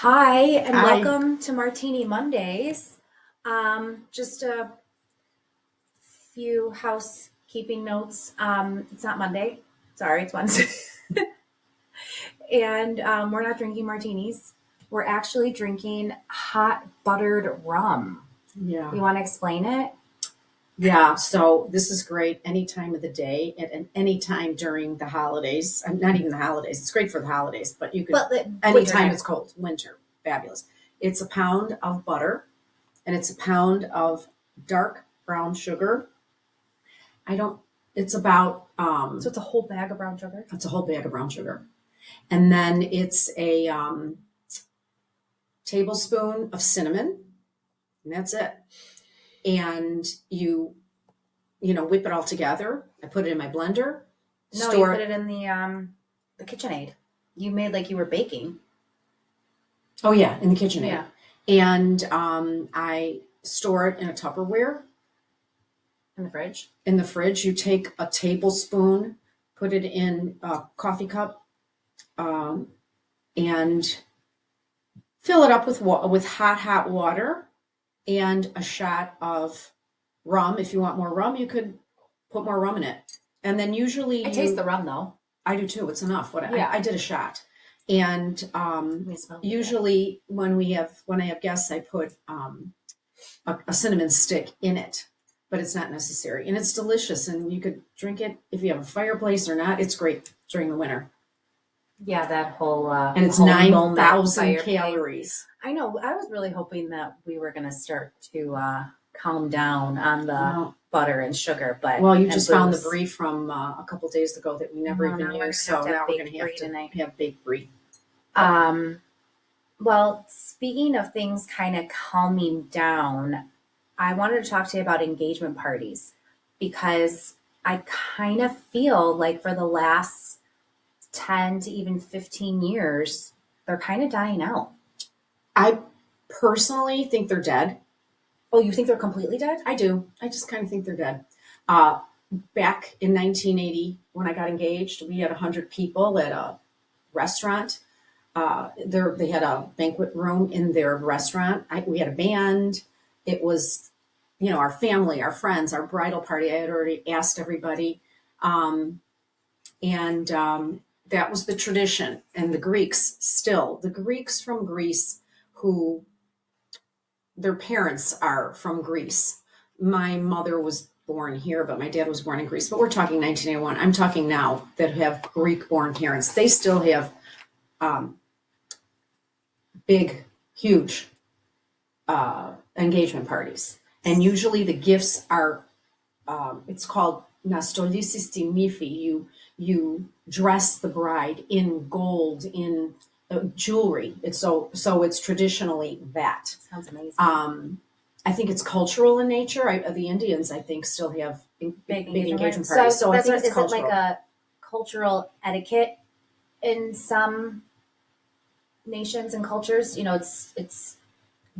Hi, and I welcome to Martini Mondays. Just a few housekeeping notes. It's not Monday. Sorry, it's Wednesday. And we're not drinking martinis. We're actually drinking hot buttered rum. yeah. You want to explain it? Yeah, so this is great any time of the day and any time during the holidays. Not even the holidays. It's great for the holidays, but you could But the winter anytime time. it's cold, winter, fabulous. It's a pound of butter and it's a pound of dark brown sugar. I don't it's about So it's a whole bag of brown sugar. it's a whole bag of brown sugar. And then it's a tablespoon of cinnamon, and that's it. And you whip it all together. I put it in my blender, No, you store put it. it in the KitchenAid. You made like you were baking. Oh yeah, in the KitchenAid, Yeah. and I store it in a Tupperware In the fridge. in the fridge. You take a tablespoon, put it in a coffee cup, um, and fill it up with hot water and a shot of rum. If you want more rum, you could put more rum in it. And then usually I taste the rum though. I do too. It's enough. Yeah. I did a shot, and We smell it. usually when I have guests, I put a cinnamon stick in it, but it's not necessary, and it's delicious. And you could drink it if you have a fireplace or not. It's great during the winter, Yeah, that whole and it's whole nine moment thousand fireplace. calories. I know. I was really hoping that we were going to start to calm down on the Well, butter and sugar, but well, you and just found the booze. brie from a couple days ago that we never No, even now we're used. going to have So to have now we're baked going to have brie to tonight. have baked brie. Um, well, speaking of things kind of calming down, I wanted to talk to you about engagement parties because I kind of feel like for the last 10 to even 15 years, they're kind of dying out. I personally think they're dead. Oh, you think they're completely dead? I do. I just kind of think they're dead. Uh, Back in 1980, when I got engaged, we had 100 people at a restaurant. They had a banquet room in their restaurant. We had a band. It was, our family, our friends, our bridal party. I had already asked everybody. Um, and that was the tradition. And the Greeks from Greece who their parents are from Greece. My mother was born here, but my dad was born in Greece. But we're talking 1981. I'm talking now that have Greek born parents. They still have um, big, huge engagement parties. And usually the gifts are, it's called Nastolisis Timifi. You dress the bride in gold, in jewelry. So it's traditionally that. Sounds amazing. I think it's cultural in nature. The Indians, I think, still have big engagement So parties. So I that's think what, it's is it like cultural. a cultural etiquette in some nations and cultures? It's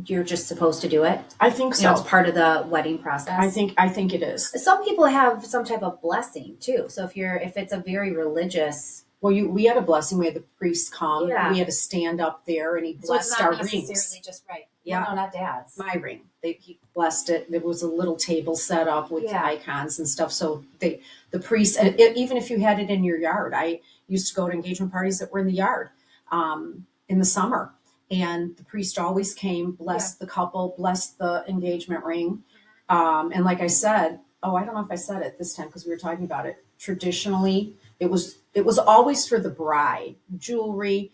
you're just supposed to do it. I think It's so. part of the wedding process. I think it is. Some people have some type of blessing too. So if it's a very religious, Well, we had a blessing. We had the priest come. Yeah. We had to stand up there, and he so it's blessed not our necessarily rings. just right. Yeah. Well, no, not dad's. My ring. He blessed it. There was a little table set up with Yeah. icons and stuff. So the priest, and even if you had it in your yard, I used to go to engagement parties that were in the yard in the summer, and the priest always came, blessed the couple, blessed the engagement ring, and like I said, I don't know if I said it this time because we were talking about it. Traditionally, it was always for the bride, jewelry.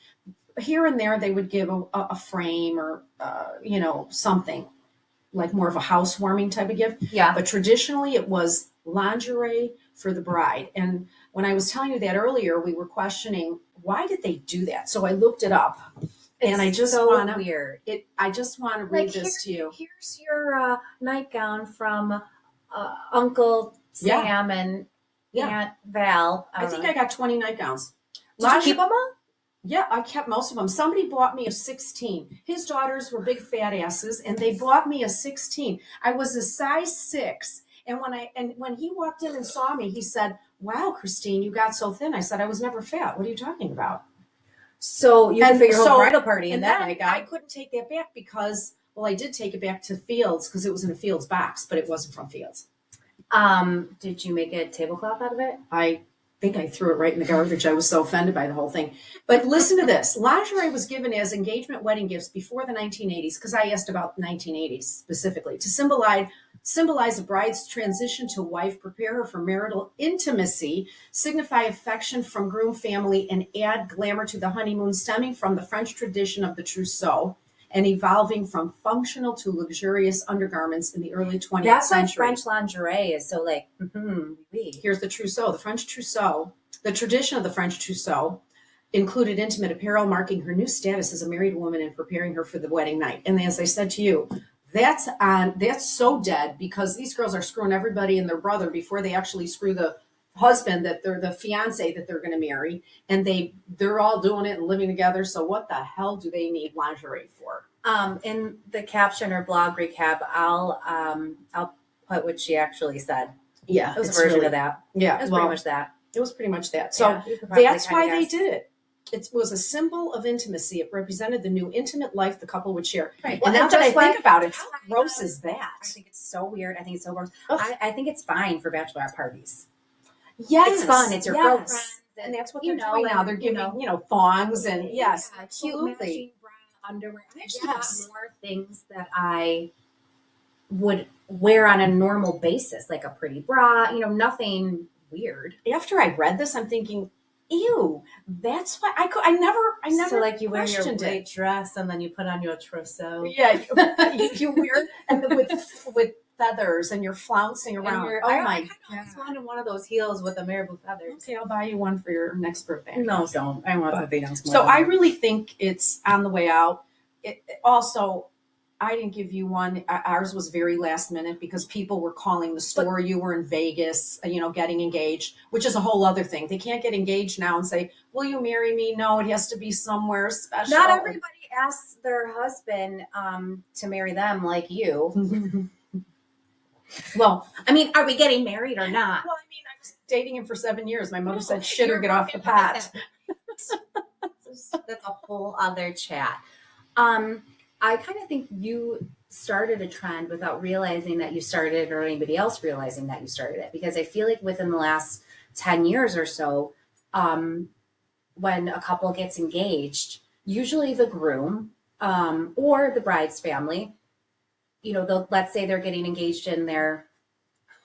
Here and there, they would give a frame or something like more of a housewarming type of gift. Yeah. But traditionally, it was lingerie for the bride. And when I was telling you that earlier, we were questioning why did they do that. So I looked it up, and I just so want to weird. I just want to read this to you. Here's your nightgown from Uncle Yeah. Sam and Yeah. Aunt Val. I think I got 20 nightgowns. Did you keep them all? Yeah, I kept most of them. Somebody bought me a 16. His daughters were big fat asses, and they bought me a 16. I was a size 6, and when he walked in and saw me, he said, "Wow, Christine, you got so thin." I said, "I was never fat. What are you talking about?" So you can fit your whole so, bridal party in and that then night, I guy. couldn't take that back because, well, I did take it back to Fields because it was in a Fields box, but it wasn't from Fields. Did you make a tablecloth out of it? I think I threw it right in the garbage. I was so offended by the whole thing. But listen to this. Lingerie was given as engagement wedding gifts before the 1980s, because I asked about 1980s specifically, to symbolize a bride's transition to wife, prepare her for marital intimacy, signify affection from groom family, and add glamour to the honeymoon, stemming from the French tradition of the trousseau and evolving from functional to luxurious undergarments in the early 20th That's why century. French lingerie is so like, oui. Here's the trousseau. The French trousseau, the tradition of the French trousseau included intimate apparel, marking her new status as a married woman and preparing her for the wedding night. And as I said to you, that's so dead, because these girls are screwing everybody and their brother before they actually screw the husband, that they're the fiance that they're going to marry, and they're all doing it and living together. So what the hell do they need lingerie for? In the caption or blog recap, I'll put what she actually said. Yeah, It was a version of that. Yeah, It was pretty much that. It was pretty much that. So Yeah, that's why they did it. It was a symbol of intimacy. It represented the new intimate life the couple would share. Right. And Well, now that I just like- think about it, how gross is that? I think it's so weird. I think it's so gross. Ugh. I think it's fine for bachelorette parties. Yes, It's fun. It's your girlfriend. and that's what you they're know, doing now. and, They're you giving know, thongs and yes, cute absolutely. matching bra, underwear. I actually Yes. got more things that I would wear on a normal basis, like a pretty bra. Nothing weird. After I read this, I'm thinking, ew, that's why I never So like you wear your questioned white it. dress and then you put on your trousseau. Yeah, you wear and with feathers and you're flouncing around. I kind of always wanted one of those heels with the marabou feathers. Okay, I'll buy you one for your next birthday. No, don't. I want something else. So I really think it's on the way out. Also, I didn't give you one. Ours was very last minute because people were calling the store. You were in Vegas, getting engaged, which is a whole other thing. They can't get engaged now and say, "Will you marry me?" No, it has to be somewhere special. Not everybody asks their husband to marry them like you. Well, I mean, are we getting married or not? Well, I mean, I was dating him for 7 years. My mother said, "Shit or get off the pot." That's a whole other chat. I kind of think you started a trend without realizing that you started it, or anybody else realizing that you started it, because I feel like within the last 10 years or so, when a couple gets engaged, usually the groom or the bride's family, let's say they're getting engaged in their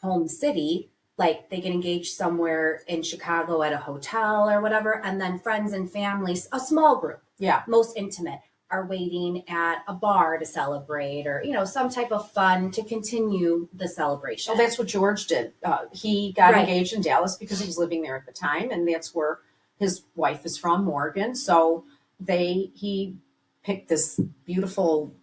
home city, like they get engaged somewhere in Chicago at a hotel or whatever, and then friends and families, a small group, most intimate, are waiting at a bar to celebrate, or some type of fun to continue the celebration. Well, that's what George did. He got engaged in Dallas because he was living there at the time, and that's where his wife is from, Morgan. So he picked this beautiful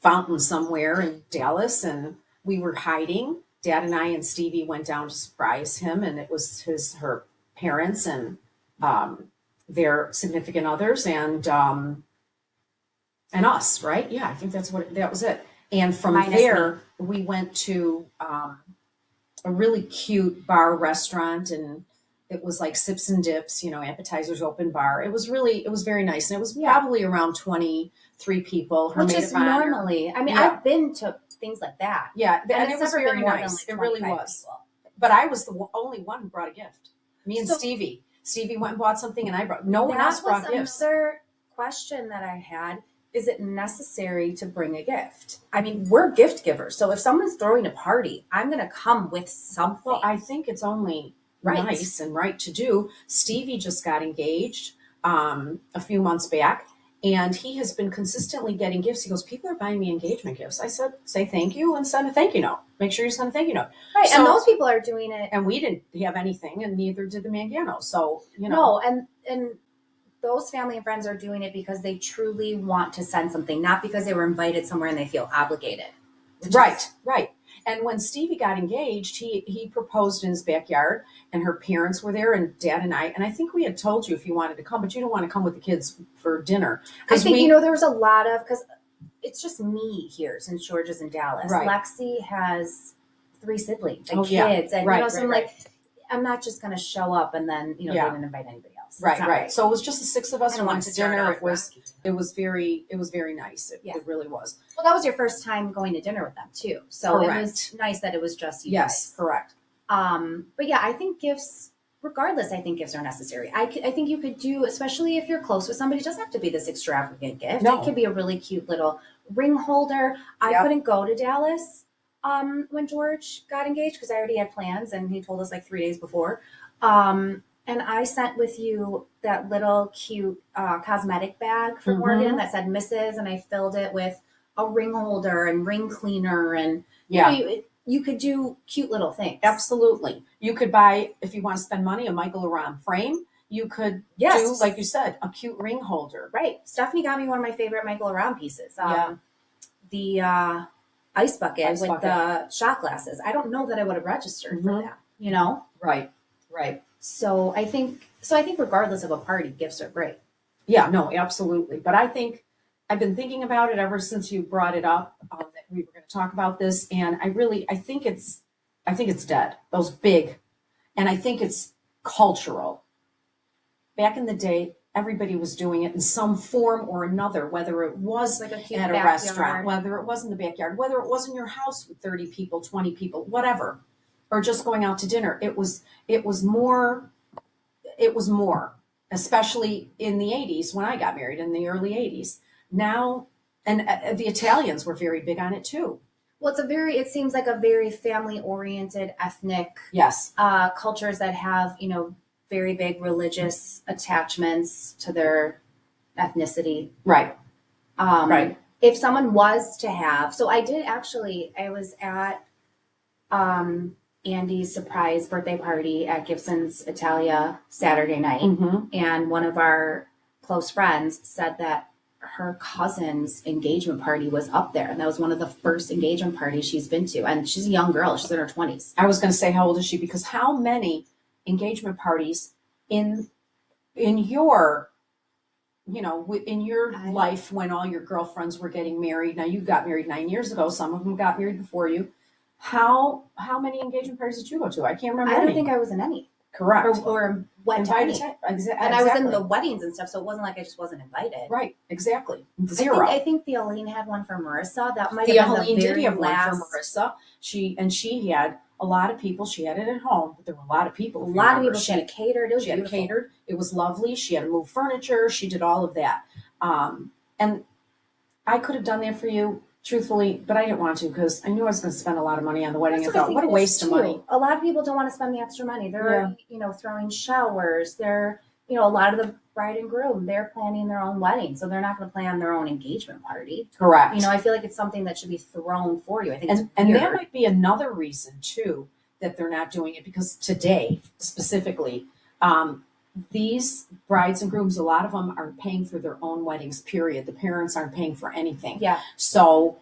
fountain somewhere in Dallas, and we were hiding. Dad and I and Stevie went down to surprise him, and it was her parents and their significant others and us, right? Yeah, I think that was it. And from there, we went to a really cute bar restaurant, and it was like sips and dips, appetizers, open bar. It was very nice. And it was probably around 23 people. Which is normally, I've been to things like that. Yeah, and it was very nice. It really was. People. But I was the only one who brought a gift. Me and Stevie. Stevie went and bought something, and I brought. No one else brought gifts. Another question that I had: is it necessary to bring a gift? I mean, we're gift givers, so if someone's throwing a party, I'm going to come with something. Well, I think it's only nice and right to do. Stevie just got engaged a few months back, and he has been consistently getting gifts. He goes, "People are buying me engagement gifts." I said, "Say thank you and send a thank you note. Make sure you send a thank you note." Right, and those people are doing it. And we didn't have anything, and neither did the Mangano. So, No, and those family and friends are doing it because they truly want to send something, not because they were invited somewhere and they feel obligated. Right. And when Stevie got engaged, he proposed in his backyard, and her parents were there, and Dad and I think we had told you if you wanted to come, but you don't want to come with the kids for dinner. I think, there was a lot of, because it's just me here since George is in Dallas. Right. Lexi has 3 siblings and kids. And, so I'm like, I'm not just going to show up and then, they didn't invite anybody else. Right, not right. So it was just the six of I us. don't We want went to to start dinner. out rocky. It was very nice. Yeah. It really was. Well, that was your first time going to dinner with them too. So it was Correct. nice that it was just you Yes, guys. correct. But yeah, I think gifts, regardless, I think gifts are necessary. I think you could do, especially if you're close with somebody, it doesn't have to be this extravagant gift. No. It could be a really cute little ring holder. I Yep. couldn't go to Dallas when George got engaged because I already had plans and he told us like 3 days before. And I sent with you that little cute cosmetic bag for Morgan that said Mrs. and I filled it with a ring holder and ring cleaner and Yeah. you could do cute little things. Absolutely. You could buy, if you want to spend money, a Michael Aram frame. You could do, like you said, a cute ring holder. Right. Stephanie got me one of my favorite Michael Aram pieces. Yeah. The ice bucket with the shot glasses. I don't know that I would have registered for that, you know? Right. Right. So I think regardless of a party, gifts are great. Yeah, no, absolutely. But I think I've been thinking about it ever since you brought it up that we were going to talk about this, and I think it's dead. Those big, and I think it's cultural. Back in the day, everybody was doing it in some form or another, whether it was like a at a restaurant, whether it was in the backyard, whether it was in your house with 30 people, 20 people, whatever, or just going out to dinner. It was more, especially in the 80s when I got married in the early 80s. Now, and the Italians were very big on it too. Well, it seems like a very family oriented, ethnic, yes, cultures that have, very big religious attachments to their ethnicity. Right. Right. If someone was to have, so I was at Andy's surprise birthday party at Gibson's Italia Saturday night. And one of our close friends said that her cousin's engagement party was up there. And that was one of the first engagement parties she's been to. And she's a young girl. She's in her 20s. I was going to say, how old is she? Because how many engagement parties in your life when all your girlfriends were getting married? Now you got married 9 years ago. Some of them got married before you. How many engagement parties did you go to? I can't remember. I don't think I was in any. Correct. Or went to any. Exactly. And I was in the weddings and stuff, so it wasn't like I just wasn't invited. Right. Exactly. Zero. I think the Aline had one for Marissa. That might have been Aline the very did have last... one for Marissa. She had a lot of people. She had it at home, but there were a lot of people. She had it catered. It was beautiful. Had it catered. It was lovely. She had to move furniture. She did all of that. And I could have done that for you, truthfully, but I didn't want to because I knew I was going to spend a lot of money on the wedding. I thought, what a waste of money. A lot of people don't want to spend the extra money. They're, throwing showers. They're, a lot of the bride and groom, they're planning their own wedding. So they're not going to plan their own engagement party. Correct. I feel like it's something that should be thrown for you. I think and that might be another reason too that they're not doing it, because today specifically, these brides and grooms, a lot of them are paying for their own weddings, period. The parents aren't paying for anything. Yeah. So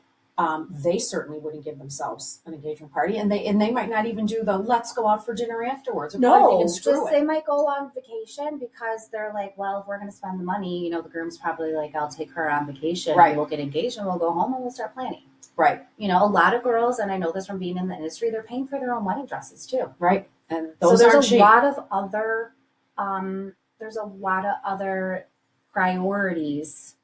they certainly wouldn't give themselves an engagement party, and they might not even do the let's go out for dinner afterwards. They might go on vacation because they're like, well, if we're going to spend the money, the groom's probably like, I'll take her on vacation. Right. We'll get engaged and we'll go home and we'll start planning. Right. A lot of girls, and I know this from being in the industry, they're paying for their own wedding dresses too. Right. And so there's a lot of other priorities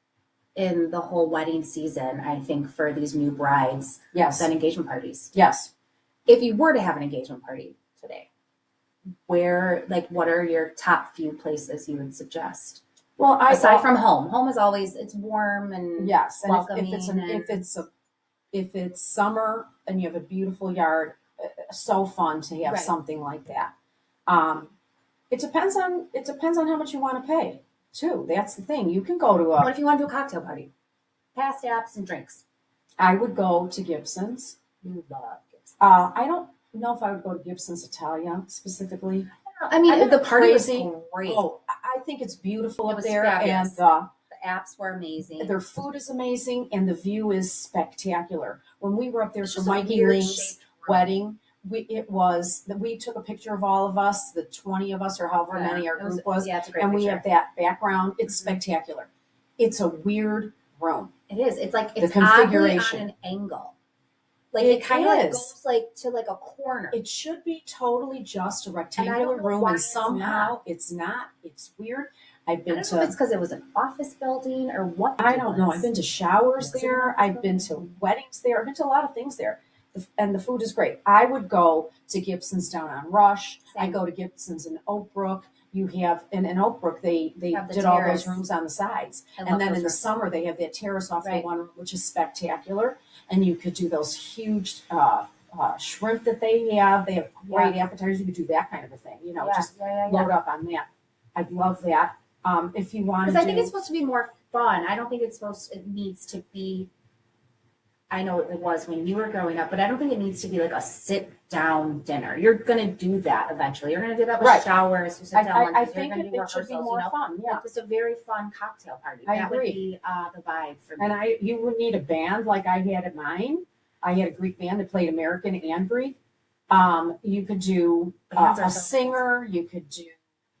in the whole wedding season, I think, for these new brides. Yes. Than engagement parties. Yes. If you were to have an engagement party today, what are your top few places you would suggest? Well, aside from home is always, it's warm and yes, and welcoming. If it's summer and you have a beautiful yard, so fun to have something like that. It depends on how much you want to pay too. That's the thing. You can go to what if you want to do a cocktail party? Past apps and drinks. I would go to Gibson's. You love Gibson's. I don't know if I would go to Gibson's Italia specifically. I mean, the party was great. Oh, I think it's beautiful up there, fabulous. And the apps were amazing. Their food is amazing, and the view is spectacular. When we were up there for Mikey Ling's wedding, we took a picture of all of us, the 20 of us or however many our group was, it's a great and picture. We have that background. It's spectacular. It's a weird room. It is. It's like the configuration on an angle. Like It it kind of like is. goes like to like a corner. It should be totally just a And I rectangular don't know room, why and it's somehow not. it's not. It's weird. I've I been don't know if it's to, because it was an office building or what the I deal don't know, I've is. been to showers Was it an there. office I've been building? to weddings there. I've been to a lot of things there. And the food is great. I would go to Gibson's down on Rush. I Same. go to Gibson's in Oak Brook. You have, in Oak Brook, they Have the did all those terrace. rooms on the sides. I And love then those in the rooms. summer, they have that terrace off the Right. one room, which is spectacular. And you could do those huge shrimp that they have. They have great appetizers. You could do that kind of a thing, Yeah, just yeah, yeah, load yeah. up on that. I'd love that. If you want Because to I think it's do, supposed to be more fun. I don't think it's supposed. It needs to be. I know it was when you were growing up, but I don't think it needs to be like a sit down dinner. You're gonna do that eventually. You're gonna do that with right. showers, you sit down I lunches. You're think gonna do it should be rehearsals. more fun. Yeah. Like just a very fun cocktail party. I That would agree. be the vibe for me. And you would need a band like I had at mine. I had a Greek band that played American and Greek. You could do Bands are a so singer. You could do,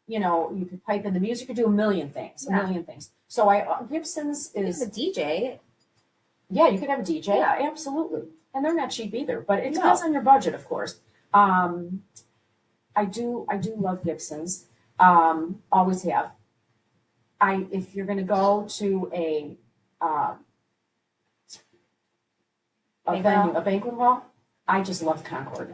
you could pipe in the music. You could do a million things, a Yeah. million things. So Gibson's There's is, a DJ. yeah, you could have a DJ. Yeah. Absolutely. And they're not cheap either, but it No. depends on your budget, of course. I do love Gibson's. Always have. If you're going to go to uh, a Banquet venue, hall? a banquet hall, I just love Concord.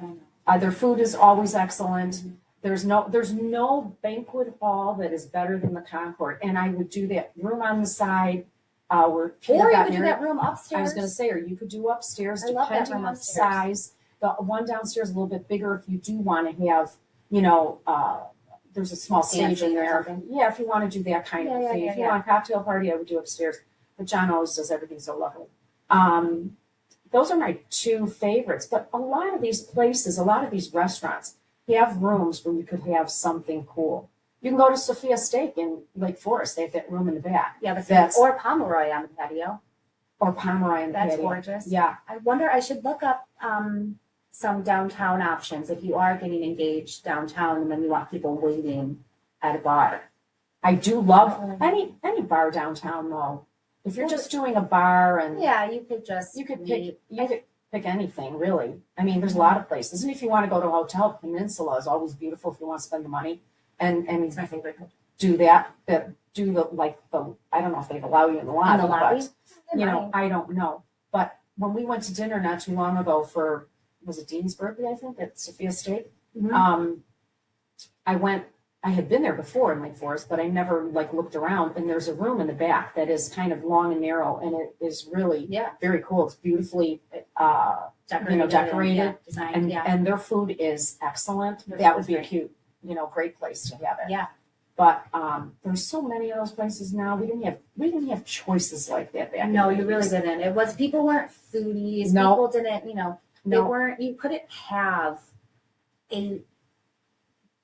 Their food is always excellent. There's no banquet hall that is better than the Concord, and I would do that room on the side where Peter Or you got could do married. that room upstairs. I was going to say, or you could do upstairs, I love that depending room on the upstairs. size. The one downstairs is a little bit bigger if you do want to have, there's a small stage in Dancing or there. something. Yeah, if you want to do that kind of Yeah, thing. yeah, If you yeah. want a cocktail party, I would do upstairs. But John always does everything so lovely. Those are my two favorites. But a lot of these places, a lot of these restaurants have rooms where you could have something cool. You can go to Sophia Steak in Lake Forest. They have that room in the back. Yeah, That's or Pomeroy on the patio. or Pomeroy in the That's patio. gorgeous. Yeah. I wonder. I should look up some downtown options if you are getting engaged downtown and then you want people waiting at a bar. I do love any bar downtown though. If you're just doing a bar and Yeah, you could just you could meet. pick anything really. I mean, there's a lot of places. And if you want to go to a hotel, Peninsula is always beautiful if you want to spend the money and It's my favorite. do that. Do the I don't know if they allow you in the lobby. In the lobby? But, I don't know. But when we went to dinner not too long ago for, was it Dean's birthday, I think, at Sophia Steak? Mhm. I had been there before in Lake Forest, but I never looked around. And there's a room in the back that is kind of long and narrow, and it is really Yeah. very cool. It's beautifully Decorated. decorated, Yeah, designed. and Yeah. and their food is excellent. Their That food would is be a great. cute, great place to have it. Yeah. But there's so many of those places now. We didn't have choices like that back. No, in the you really 80s. didn't. It was people weren't foodies. No. People didn't, they No. weren't. You couldn't have 8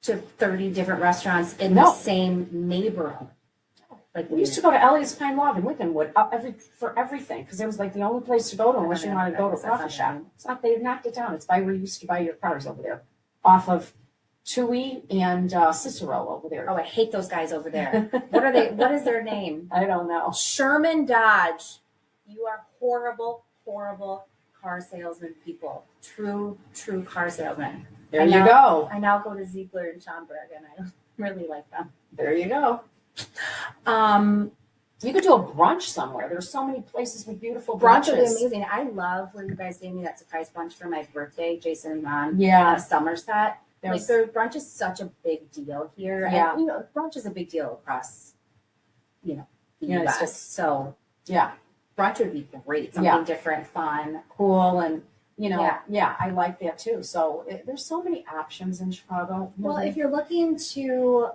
to 30 different restaurants in the No. same neighborhood. We used to go to Elliott's Pine Log in Lincolnwood for everything because it was the only place to go to unless you wanted to go to a coffee shop. It's not, they knocked it down. It's by where you used to buy your cars over there, off of Tui and Cicero over there. Oh, I hate those guys over there. What are they? What is their name? I don't know. Sherman Dodge. You are horrible, horrible car salesman people. True car salesman. There you go. I now go to Ziegler and Schomburg, and I really like them. There you go. You could do a brunch somewhere. There's so many places with beautiful Brunch would be brunches. amazing. I love where you guys gave me that surprise brunch for my birthday, Jason and Ron. Yeah. Somerset. There was- Their brunch is such a big deal here. Yeah. And, brunch is a big deal across, the United U.S. States. So Yeah. brunch would be great. Something different, fun. Cool and Yeah. I like that too. So there's so many options in Chicago. Well, if you're looking to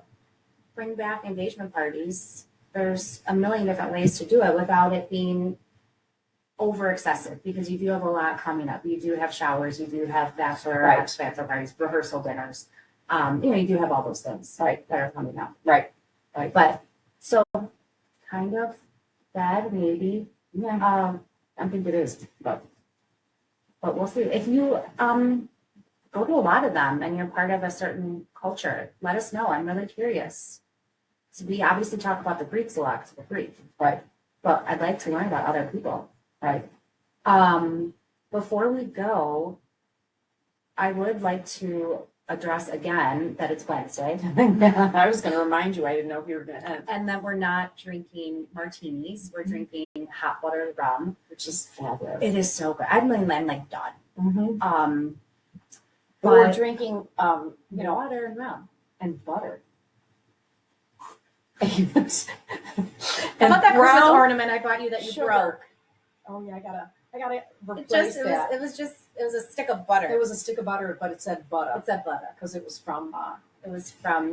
bring back engagement parties, there's a million different ways to do it without it being over excessive because you do have a lot coming up. You do have showers, you do have bachelor parties, rehearsal dinners. You do have all those things that are coming up. Right. But so kind of bad, maybe. Yeah. I think it is, but we'll see. If you go to a lot of them and you're part of a certain culture, let us know. I'm really curious. So we obviously talk about the Greeks a lot because we're Greek, Right. but I'd like to learn about other people. Right. What before we go, I would like to address again that it's Wednesday. I was going to remind you. I didn't know if you were going to end. And that we're not drinking martinis. We're drinking hot water rum. Which is fabulous. It is so good. I'm like done. Mm-hmm. But We're drinking, water and rum. and butter. How And about that Christmas brown ornament I bought you that you sugar. broke? Oh yeah, I gotta replace that. It was a stick of butter. It was a stick of butter, but it said butter. It said butter Because it was from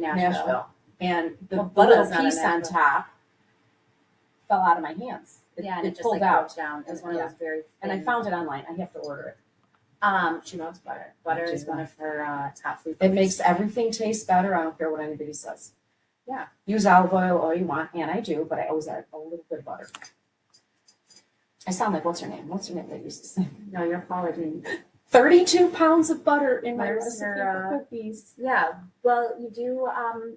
Nashville. and the Well, butter's little not piece in on Nashville. top fell out of my hands. And it just pulled like out, broke down. It was one of Yeah. those very and I thin- found it online. I have to order it. She loves butter. Butter is one of her top food. It makes everything taste better. I don't care what anybody says. Yeah. Use olive oil all you want, and I do, but I always add a little bit of butter. I sound like what's her name? What's her name that used to say? No, you're apologizing. 32 pounds of butter in my There's recipe your, for cookies. Yeah. Well, you do.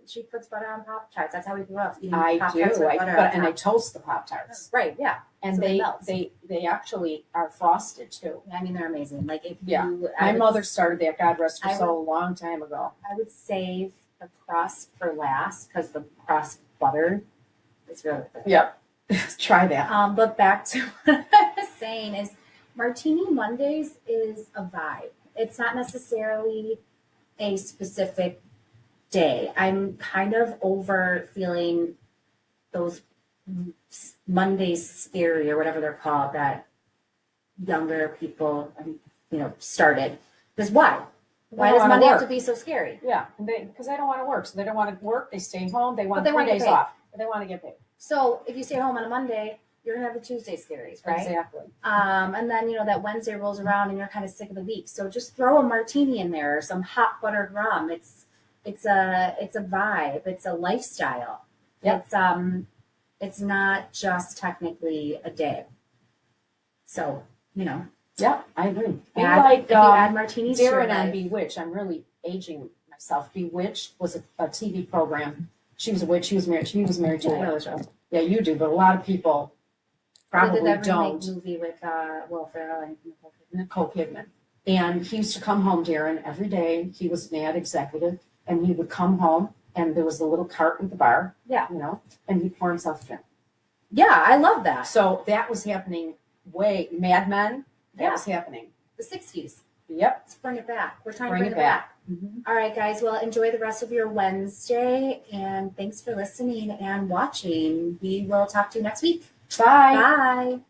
She puts butter on Pop Tarts. That's how we grew up. Eating I Pop-Tarts do, with butter on and I top. toast the Pop-Tarts. Right. Yeah. And So they they, melt. they actually are frosted too. I mean, they're amazing. Like if Yeah. you, My mother started that, God rest her I soul, a long time ago. I would save the crust for last because the crust butter is really good. Yep. Try that. But back to what I was saying is Martini Mondays is a vibe. It's not necessarily a specific day. I'm kind of over feeling those Mondays scary or whatever they're called that younger people, started. Because why? Why does Monday have to be so scary? Yeah, because they don't want to work. So they don't want to work. They stay home. They want But they 3 want to get days paid. off. But they want to get paid. So if you stay home on a Monday, you're gonna have the Tuesday scaries, right? Exactly. And then that Wednesday rolls around and you're kind of sick of the week. So just throw a martini in there or some hot buttered rum. It's a vibe. It's a lifestyle. Yep. It's not just technically a day. So Yeah, I agree. if you add martinis to your Darren on life. Bewitched. I'm really aging myself. Bewitched was a TV program. She was a witch. She was married to Yeah, I know a the show. Yeah, you do, but a lot of people probably They did that don't. remake movie with Will Ferrell and Nicole Kidman. And he used to come home, Darren, every day. He was an ad executive, and he would come home, and there was a little cart at the bar. Yeah. And he'd pour himself a drink. Yeah, I love that. So that was happening Mad Men. That was happening. The 60s. Yep. Let's bring it back. We're trying to Bring bring it it back. Mhm. All right, guys. Well, enjoy the rest of your Wednesday, and thanks for listening and watching. We will talk to you next week. Bye. Bye.